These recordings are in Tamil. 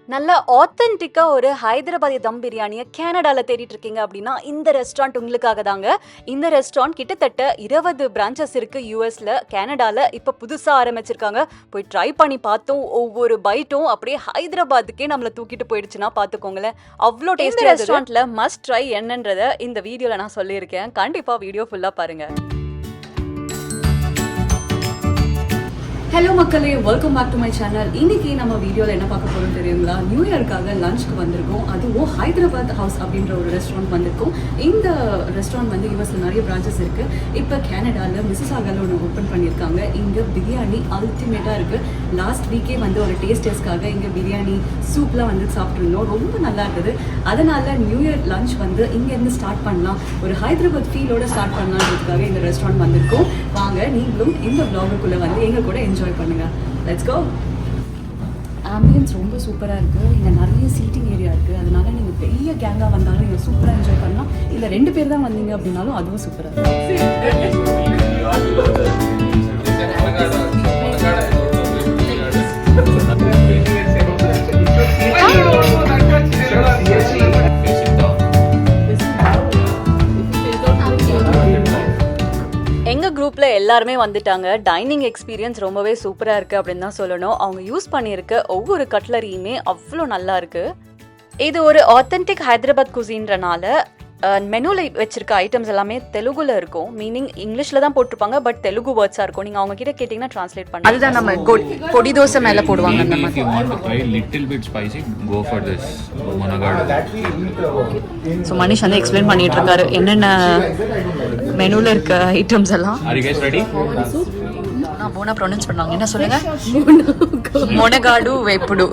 நல்ல ஆத்தென்டிக்கா ஒரு ஹைதராபாதி தம் பிரியாணியை கனடால தேடிட்டு இருக்கீங்க அப்படின்னா இந்த ரெஸ்டாரண்ட் உங்களுக்காக தாங்க. இந்த ரெஸ்டாரண்ட் கிட்டத்தட்ட 20 பிரான்ச்சஸ் இருக்கு யூஎஸ்ல, கனடால இப்ப புதுசா ஆரம்பிச்சிருக்காங்க. போய் ட்ரை பண்ணி பார்த்தோம். ஒவ்வொரு பைட்டும் அப்படியே ஹைதராபாத்துக்கே நம்மளை தூக்கிட்டு போயிடுச்சுன்னா பாத்துக்கோங்களேன். அவ்வளோ டேஸ்டி. ரெஸ்டாரண்ட்ல மஸ்ட் ட்ரை என்னன்றத இந்த வீடியோல நான் சொல்லியிருக்கேன். கண்டிப்பா வீடியோ ஃபுல்லா பாருங்க. ஹலோ மக்களே, welcome back to my channel. இன்னைக்கு நம்ம வீடியோவில் என்ன பார்க்க போகிறோம் தெரியுங்களா? நியூ இயர்க்காக லஞ்சுக்கு வந்திருக்கோம். அதுவும் ஹைதராபாத் ஹவுஸ் அப்படின்ற ஒரு ரெஸ்டாரண்ட் வந்திருக்கோம். இந்த ரெஸ்டாரண்ட் வந்து யூஎஸில் நிறைய பிரான்ச்சஸ் இருக்குது. இப்போ கனடாவில் மிசிசாகாவில் ஒன்று ஓப்பன் பண்ணியிருக்காங்க. இங்கே பிரியாணி அல்டிமேட்டாக இருக்குது. லாஸ்ட் வீக்கே வந்து ஒரு டேஸ்டர்ஸ்க்காக இங்கே பிரியாணி சூப்லாம் வந்து சாப்பிட்ருந்தோம். ரொம்ப நல்லா இருக்குது. அதனால் நியூ இயர் லஞ்ச் வந்து இங்கேருந்து ஸ்டார்ட் பண்ணலாம், ஒரு ஹைதராபாத் ஃபீலோட ஸ்டார்ட் பண்ணலான்றதுக்காக இந்த ரெஸ்டாரண்ட் வந்திருக்கோம். வாங்க நீங்களும் இந்த vlog-க்குள்ளே வந்து எங்கள் கூட என்ஜாய் பண்ணுங்க. Let's go. ஆம்பியன்ஸ் ரொம்ப சூப்பராக இருக்குது. இங்கே நிறைய சீட்டிங் ஏரியா இருக்குது. அதனால நீங்கள் பெரிய கேங்காக வந்தாலும் நீங்கள் சூப்பராக என்ஜாய் பண்ணலாம். இல்லை 2 பேர் தான் வந்தீங்க அப்படின்னாலும் அதுவும் சூப்பராக இருக்கும். எங்கள் குரூப்பில் எல்லாருமே வந்துட்டாங்க. டைனிங் எக்ஸ்பீரியன்ஸ் ரொம்பவே சூப்பராக இருக்குது அப்படின்னு தான் சொல்லணும். அவங்க யூஸ் பண்ணியிருக்க ஒவ்வொரு கட்லரியுமே அவ்வளோ நல்லா இருக்குது. இது ஒரு ஆத்தென்டிக் ஹைதராபாத் குசின்றனால மெனுவில் வச்சிருக்க ஐட்டம்ஸ் எல்லாமே தெலுங்குல இருக்கும். மீனிங் இங்கிலீஷில் தான் போட்டிருப்பாங்க, பட் தெலுங்கு வேர்ட்ஸாக இருக்கும். நீங்கள் அவங்க கிட்ட கேட்டிங்கன்னா ட்ரான்ஸ்லேட் பண்ணி அதுதான் நம்ம பொடி தோசை மேலே போடுவாங்க. அந்த மாதிரி ஸோ மனிஷ் வந்து எக்ஸ்பிளைன் பண்ணிட்டு இருக்காரு என்னென்ன மெனுவில் இருக்க ஐட்டம்ஸ் எல்லாம். நான் போனா ப்ரொனவுன்ஸ் பண்ணாங்க. என்ன சொல்லுங்க? முனகாடு வேப்புடு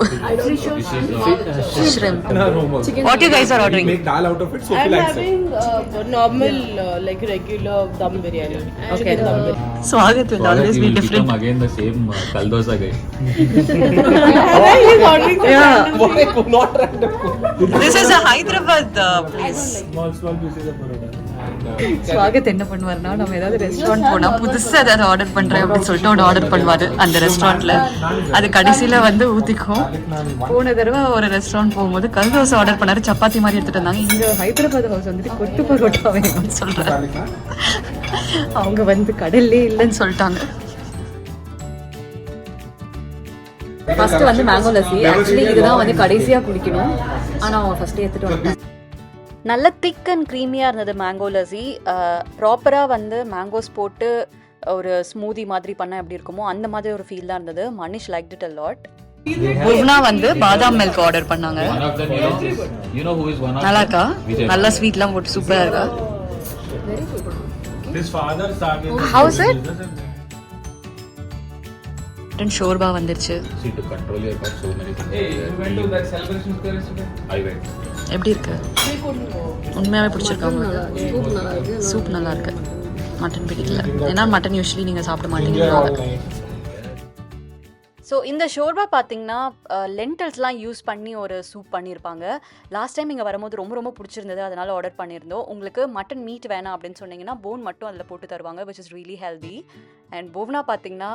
shrimp. What you guys are ordering? Make dal out of it, so I'm having normal like regular dum biryani. Okay. Swagat will always be different. Become again the same kaldosa guy. He's ordering for not random. This is a Hyderabad place. Small pieces of paratha. ஸ்வாகத் என்ன பண்ணுவாருன்னா, நம்ம ஏதாவது ரெஸ்டாரண்ட் போனால் புதுசாக ஏதாவது ஆர்டர் பண்ணுறேன் அப்படின்னு சொல்லிட்டு ஒன்று ஆர்டர் பண்ணுவார் அந்த ரெஸ்டாரண்ட்டில். அது கடைசியில் வந்து ஊற்றிக்கும். போன தடவை ஒரு ரெஸ்டாரண்ட் போகும்போது கல் தோசை ஆர்டர் பண்ணாரு, சப்பாத்தி மாதிரி எடுத்துகிட்டு வந்தாங்க. இங்கே ஹைதராபாத் ஹவுஸ் வந்துட்டு கொட்டு பரோட்டா வேணும்னு சொல்கிறாங்க. அவங்க வந்து கடல்லே இல்லைன்னு சொல்லிட்டாங்க. ஃபர்ஸ்ட் வந்து மேங்கோ லஸ்ஸி. ஆக்சுவலி இதுதான் வந்து கடைசியாக குடிக்கணும், ஆனால் அவங்க ஃபர்ஸ்ட் எடுத்துகிட்டு வந்துட்டாங்க. நல்ல திக் அண்ட் க்ரீமியாக இருந்தது மேங்கோ லஸ்ஸி. ப்ராப்பராக வந்து மேங்கோஸ் போட்டு ஒரு ஸ்மூதி மாதிரி பண்ணால் எப்படி இருக்குமோ அந்த மாதிரி ஒரு ஃபீல் தான் இருந்தது. Manish liked it a lot. Bhuvana வந்து பாதாம் மில்க் ஆர்டர் பண்ணாங்க. நல்லா இருக்கா? நல்லா ஸ்வீட்லாம் போட்டு சூப்பராக இருக்கா? How's it? ஷோர்பா வந்துருச்சு. எப்படி இருக்கு? உண்மையாவே பிடிச்சிருக்காங்க. சூப் நல்லா இருக்கு. மட்டன் பிடிக்கல, ஏன்னா மட்டன் யூஸ்வலி நீங்க சாப்பிட மாட்டீங்க. ஸோ இந்த ஷோர்பா பார்த்தீங்கன்னா லென்டல்ஸ்லாம் யூஸ் பண்ணி ஒரு சூப் பண்ணியிருப்பாங்க. லாஸ்ட் டைம் இங்கே வரும்போது ரொம்ப ரொம்ப பிடிச்சிருந்தது, அதனால் ஆர்டர் பண்ணியிருந்தோம். உங்களுக்கு மட்டன் மீட் வேணாம் அப்படின்னு சொன்னீங்கன்னா போன் மட்டும் அதில் போட்டு தருவாங்க, which is really healthy. And போவனா பார்த்தீங்கன்னா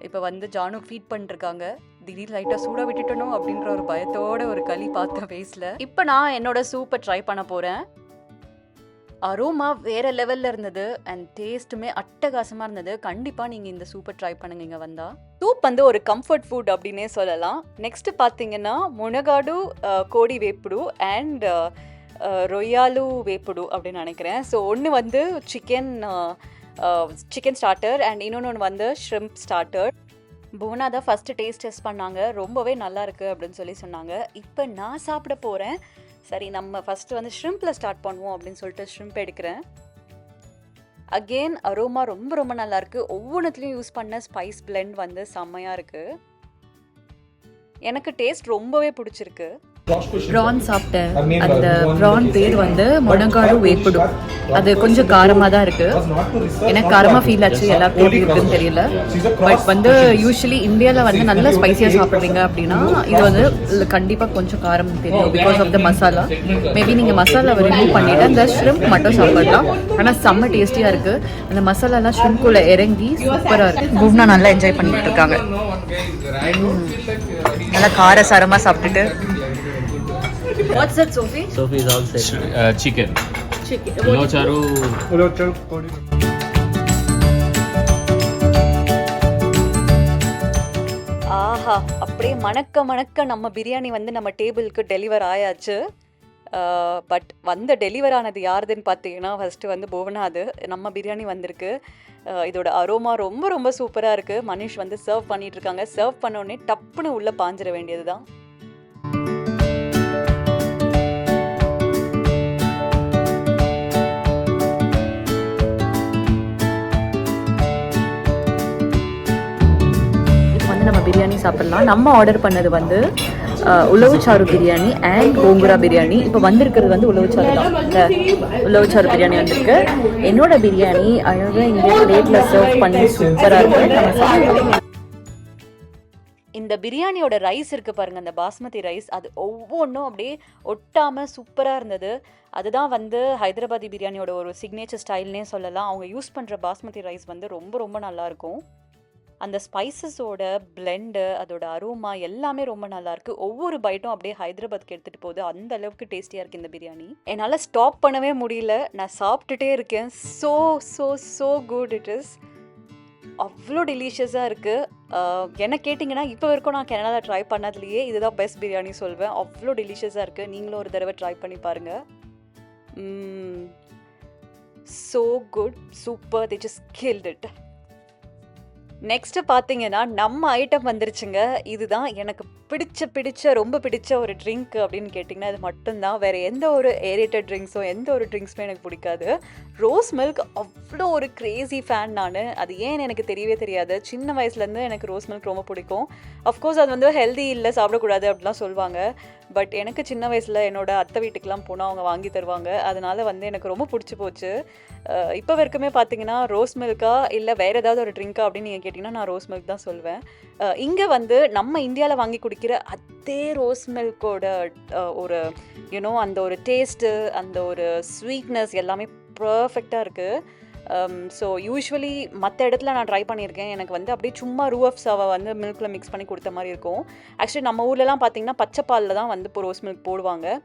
இப்போ வந்து ஜானுக்கு ஃபீட் பண்ணிருக்காங்க. திடீர் லைட்டாக சூடாக விட்டுட்டணும் அப்படின்ற ஒரு பயத்தோட ஒரு களி பார்த்த ஃபேஸில். இப்போ நான் என்னோட சூப்பை ட்ரை பண்ண போகிறேன். அரோமா வேற லெவல்ல இருந்தது அண்ட் டேஸ்ட்டுமே அட்டகாசமாக இருந்தது. கண்டிப்பாக நீங்கள் இந்த சூப்பை ட்ரை பண்ணுங்க இங்கே வந்தால். சூப் வந்து ஒரு கம்ஃபர்ட் ஃபுட் அப்படின்னே சொல்லலாம். நெக்ஸ்ட் பார்த்தீங்கன்னா முனகாடு கோடி வேப்புடு அண்ட் ரொயாலு வேப்புடு அப்படின்னு நினைக்கிறேன். ஸோ ஒன்று வந்து சிக்கன் ஸ்டார்டர் அண்ட் இன்னொன்று வந்து ஷ்ரிம்ப் ஸ்டார்டர். புவனா தான் ஃபஸ்ட்டு டெஸ்ட் பண்ணாங்க. ரொம்பவே நல்லா இருக்குது அப்படின்னு சொல்லி சொன்னாங்க. இப்போ நான் சாப்பிட போகிறேன். சரி, நம்ம ஃபஸ்ட்டு வந்து ஷ்ரிம்பில் ஸ்டார்ட் பண்ணுவோம் அப்படின்னு சொல்லிட்டு ஷ்ரிம்ப் எடுக்கிறேன். அகெயின் அரோமா ரொம்ப ரொம்ப நல்லாயிருக்கு. ஒவ்வொன்றுத்துலேயும் யூஸ் பண்ண ஸ்பைஸ் பிளெண்ட் வந்து செம்மையாக இருக்குது. எனக்கு டேஸ்ட் ரொம்பவே பிடிச்சிருக்கு. ப்ரான் சாப்பிட்டேன். அந்த ப்ரான் பேர் வந்து முனகாடு வேப்புடு. அது கொஞ்சம் காரமாக தான் இருக்குது. எனக்கு காரமாக ஃபீல் ஆச்சு, எல்லாருக்கும் எப்படி இருக்குன்னு தெரியல. பட் வந்து யூஸ்வலி இந்தியாவில் வந்து நல்ல ஸ்பைஸியாக சாப்பிட்றீங்க அப்படின்னா இது வந்து கண்டிப்பாக கொஞ்சம் காரம் தெரியும், because of the masala. Maybe நீங்கள் மசாலாவை ரிமூவ் பண்ணிவிட்டு அந்த ஷ்ரிம்ப் மட்டும் சாப்பிடலாம். ஆனால் செம்ம டேஸ்டியாக இருக்குது. அந்த மசாலாலாம் ஷ்ரிம்குள்ளே இறங்கி சூப்பராக இருக்குது. புவனா நல்லா என்ஜாய் பண்ணிட்டு இருக்காங்க. நல்லா காரசாரமாக சாப்பிட்டுட்டு. What's that, Sophie? Sophie is all set. Chicken. Chicken. Ulo charu. ஆஹா, அப்படியே மணக்க மணக்க நம்ம பிரியாணி வந்து நம்ம டேபிளுக்கு டெலிவர் ஆயாச்சு. பட் டெலிவர் ஆனது யாருதுன்னு பார்த்தீங்கன்னா ஃபஸ்ட்டு வந்து புவனாது. நம்ம பிரியாணி வந்திருக்கு. இதோட அரோமா ரொம்ப ரொம்ப சூப்பராக இருக்குது. மனிஷ் வந்து சர்வ் பண்ணிகிட்ருக்காங்க. சர்வ் பண்ணோடனே டப்புன்னு உள்ளே பாஞ்சிட வேண்டியது தான். நம்ம பிரியாணி சாப்பிடலாம். நம்ம ஆர்டர் பண்ணது வந்து உளவுச்சாறு பிரியாணி அண்ட் கோங்குரா பிரியாணி. இப்போ வந்திருக்கிறது வந்து உளவுச்சாறு தான். உளவுச்சாறு பிரியாணி வந்திருக்கு. என்னோட பிரியாணி அழகாக இங்கே பிளேட்டில் சர்வ் பண்ணி சூப்பராக இருக்குது. இந்த பிரியாணியோட ரைஸ் இருக்குது பாருங்கள், அந்த பாஸ்மதி ரைஸ், அது ஒவ்வொன்றும் அப்படியே ஒட்டாமல் சூப்பராக இருந்தது. அதுதான் வந்து ஹைதராபாதி பிரியாணியோட ஒரு சிக்னேச்சர் ஸ்டைல்னே சொல்லலாம். அவங்க யூஸ் பண்ணுற பாஸ்மதி ரைஸ் வந்து ரொம்ப ரொம்ப நல்லாயிருக்கும். அந்த ஸ்பைசஸோட பிளெண்டு, அதோட அரோமா எல்லாமே ரொம்ப நல்லாயிருக்கு. ஒவ்வொரு பைட்டும் அப்படியே ஹைதராபாத்க்கு எடுத்துகிட்டு போகுது. அந்த அளவுக்கு டேஸ்டியாக இருக்குது இந்த பிரியாணி. என்னால் ஸ்டாப் பண்ணவே முடியல. நான் சாப்பிட்டுட்டே இருக்கேன். So so so good it is. அவ்வளோ டெலிஷியஸாக இருக்குது. என்ன கேட்டிங்கன்னா இப்போ வரைக்கும் நான் கனடாவில் ட்ரை பண்ணதுலேயே இதுதான் பெஸ்ட் பிரியாணி சொல்வேன். அவ்வளோ டெலிஷியஸாக இருக்குது. நீங்களும் ஒரு தடவை ட்ரை பண்ணி பாருங்கள். So good, super, they just killed it. Next பார்த்தீங்கன்னா நம்ம ஐட்டம் வந்துருச்சுங்க. இதுதான் எனக்கு ரொம்ப பிடிச்ச ஒரு ட்ரிங்க் அப்படின்னு கேட்டிங்கன்னா இது மட்டும்தான். வேறு எந்த ஒரு ஏரேட்டட் ட்ரிங்க்ஸோ எந்த ஒரு ட்ரிங்க்ஸுமே எனக்கு பிடிக்காது. ரோஸ் மில்க் அவ்வளோ ஒரு க்ரேசி ஃபேன் நான். அது ஏன்னு எனக்கு தெரியவே தெரியாது. சின்ன வயசுலேருந்து எனக்கு ரோஸ் மில்க் ரொம்ப பிடிக்கும். அஃப்கோர்ஸ் அது வந்து ஹெல்தி இல்லை, சாப்பிடக்கூடாது அப்படிலாம் சொல்லுவாங்க. பட் எனக்கு சின்ன வயசில் என்னோடய அத்தை வீட்டுக்கெலாம் போனால் அவங்க வாங்கி தருவாங்க. அதனால் வந்து எனக்கு ரொம்ப பிடிச்சி போச்சு. இப்போ வரைக்குமே பார்த்தீங்கன்னா ரோஸ் மில்கா இல்லை வேறு ஏதாவது ஒரு ட்ரிங்க்கா அப்படின்னு நீங்கள் கேட்டிங்கன்னா நான் ரோஸ் மில்க் தான் சொல்வேன். இங்கே வந்து நம்ம இந்தியாவில் வாங்கி குடிக்கிற அதே ரோஸ் மில்கோட ஒரு அந்த ஒரு டேஸ்ட்டு, அந்த ஒரு ஸ்வீட்னஸ் எல்லாமே பர்ஃபெக்டாக இருக்குது. ஸோ யூஸ்வலி மற்ற இடத்துல நான் ட்ரை பண்ணியிருக்கேன். எனக்கு வந்து அப்படியே சும்மா ரூஅஃப்ஸாவை வந்து மில்கில் மிக்ஸ் பண்ணி கொடுத்த மாதிரி இருக்கும். ஆக்சுவலி நம்ம ஊர்லலாம் பார்த்தீங்கன்னா பச்சை பாலில் தான் வந்து இப்போ ரோஸ் மில்க் போடுவாங்க.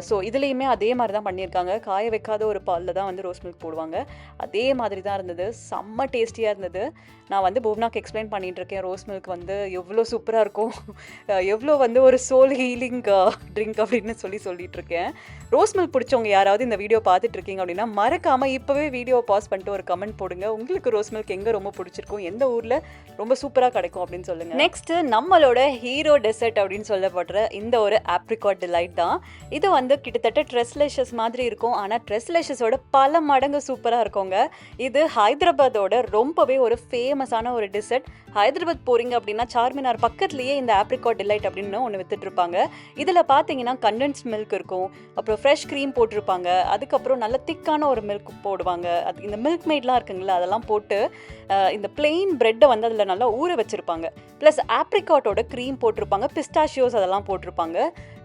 ஸோ இதுலேயுமே அதே மாதிரி தான் பண்ணியிருக்காங்க. காய வைக்காத ஒரு பாலில் தான் வந்து ரோஸ் மில்க் போடுவாங்க. அதே மாதிரி தான் இருந்தது. செம்ம டேஸ்டியாக இருந்தது. நான் வந்து புவனாக்கு எக்ஸ்பிளைன் பண்ணிகிட்ருக்கேன் ரோஸ் மில்க் வந்து எவ்வளோ சூப்பராக இருக்கும், எவ்வளோ வந்து ஒரு சோல் ஹீலிங் ட்ரிங்க் அப்படின்னு சொல்லிகிட்ருக்கேன். ரோஸ் மில்க் பிடிச்சவங்க யாராவது இந்த வீடியோ பார்த்துட்ருக்கீங்க அப்படின்னா மறக்காமல் இப்போவே வீடியோவை பாஸ் பண்ணிட்டு ஒரு கமெண்ட் போடுங்க. உங்களுக்கு ரோஸ் மில்க் எங்கே ரொம்ப பிடிச்சிருக்கும், எந்த ஊரில் ரொம்ப சூப்பராக கிடைக்கும் அப்படின்னு சொல்லுங்கள். நெக்ஸ்ட்டு நம்மளோட ஹீரோ டெசர்ட் அப்படின்னு சொல்லப்படுற இந்த ஒரு ஆப்ரிகாட் டிலைட் தான். இது வந்து கிட்டத்தட்ட ட்ரெஸ்லெஷஸ் மாதிரி இருக்கும். ஆனால் ட்ரெஸ்லெஷஸோட பல மடங்கு சூப்பராக இருக்குங்க. இது ஹைதராபாத்தோட ரொம்பவே ஒரு ஃபேமஸான ஒரு டெசர்ட். ஹைதராபாத் போகிறீங்க அப்படின்னா சார்மினார் பக்கத்துலேயே இந்த ஆப்ரிகாட் டிலைட் அப்படின்னு ஒன்று வித்துட்ருப்பாங்க. இதில் பார்த்தீங்கன்னா கண்டென்ஸ்ட் மில்க் இருக்கும், அப்புறம் ஃப்ரெஷ் க்ரீம் போட்டிருப்பாங்க, அதுக்கப்புறம் நல்ல திக்கான ஒரு மில்க் போடுவாங்க. அது இந்த மில்க் மேட்லாம் இருக்குங்களா அதெல்லாம் போட்டு இந்த பிளெயின் ப்ரெட்டை வந்து அதில் நல்லா ஊற வச்சுருப்பாங்க. ப்ளஸ் ஆப்ரிகாட்டோட க்ரீம் போட்டிருப்பாங்க, பிஸ்டாஷியோஸ் அதெல்லாம் போட்டிருப்பாங்க.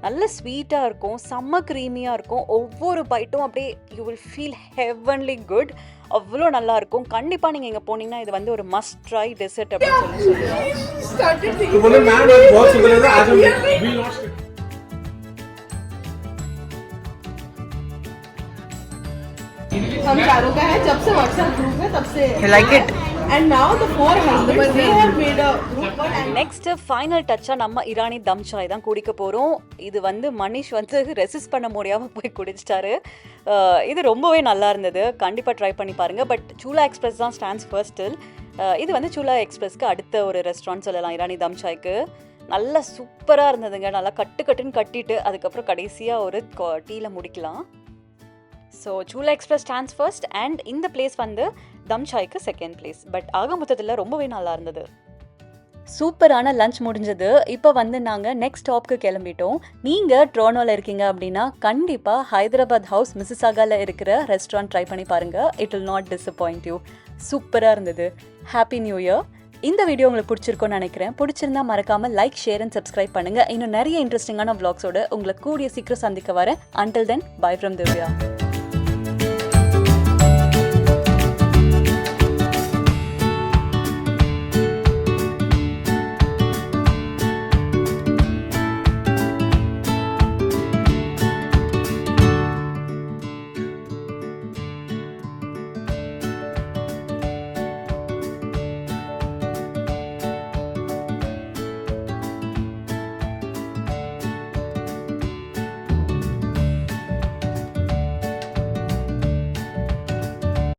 நல்ல ஸ்வீட்டாக இருக்கும், செம்ம க்ரீமியாக இருக்கும். ஒவ்வொரு பைட்டும் அப்படியே you will feel heavenly good. அவ்வளோ நல்லாயிருக்கும். கண்டிப்பாக நீங்கள் இங்கே போனீங்கன்னா இது வந்து ஒரு மஸ்ட் ட்ரை டெசர்ட் அப்படின்னு हम चारों का है जब से WhatsApp ग्रुप है तब से. You like it? And now the four husbands they have made a group. Next final டச்சாக நம்ம இரானி தம் சாய் தான் குடிக்க போகிறோம். இது வந்து மனிஷ் வந்து ரெசிஸ்ட் பண்ண முடியாமல் போய் குடிச்சிட்டாரு. இது ரொம்பவே நல்லா இருந்தது. கண்டிப்பாக ட்ரை பண்ணி பாருங்கள். பட் சூலா எக்ஸ்பிரஸ் தான் ஸ்டாண்ட்ஸ் ஃபர்ஸ்டில். இது வந்து சூலா எக்ஸ்பிரஸ்க்கு அடுத்த ஒரு ரெஸ்டாரண்ட் சொல்லலாம் இரானி தம் சாய்க்கு. நல்லா சூப்பராக இருந்ததுங்க. நல்லா கட்டுன்னு கட்டிட்டு அதுக்கப்புறம் கடைசியாக ஒரு டீயில் முடிக்கலாம். ஸோ சூலா எக்ஸ்பிரஸ் ஸ்டாண்ட்ஸ் ஃபர்ஸ்ட் அண்ட் இந்த பிளேஸ் வந்து தம் சாய்க்கு செகண்ட் பிளேஸ். பட் ஆக மொத்தத்தில் ரொம்பவே நல்லா இருந்தது. சூப்பரான லஞ்ச் முடிஞ்சது. இப்போ வந்து நாங்கள் நெக்ஸ்ட் ஸ்டாப்க்கு கிளம்பிட்டோம். நீங்கள் ட்ரோனோவில் இருக்கீங்க அப்படின்னா கண்டிப்பாக ஹைதராபாத் ஹவுஸ் மிசிசாகாவில் இருக்கிற ரெஸ்டாரண்ட் ட்ரை பண்ணி பாருங்கள். It will not disappoint you. சூப்பராக இருந்தது. Happy new year. இந்த வீடியோ உங்களுக்கு பிடிச்சிருக்கும்னு நினைக்கிறேன். பிடிச்சிருந்தா மறக்காமல் லைக், ஷேர் அண்ட் சப்ஸ்கிரைப் பண்ணுங்கள். இன்னும் நிறைய இன்ட்ரெஸ்டிங்கான vlogsஓட உங்களை கூடிய சீக்கிரம் சந்திக்க வரேன். Until then, bye from Divya.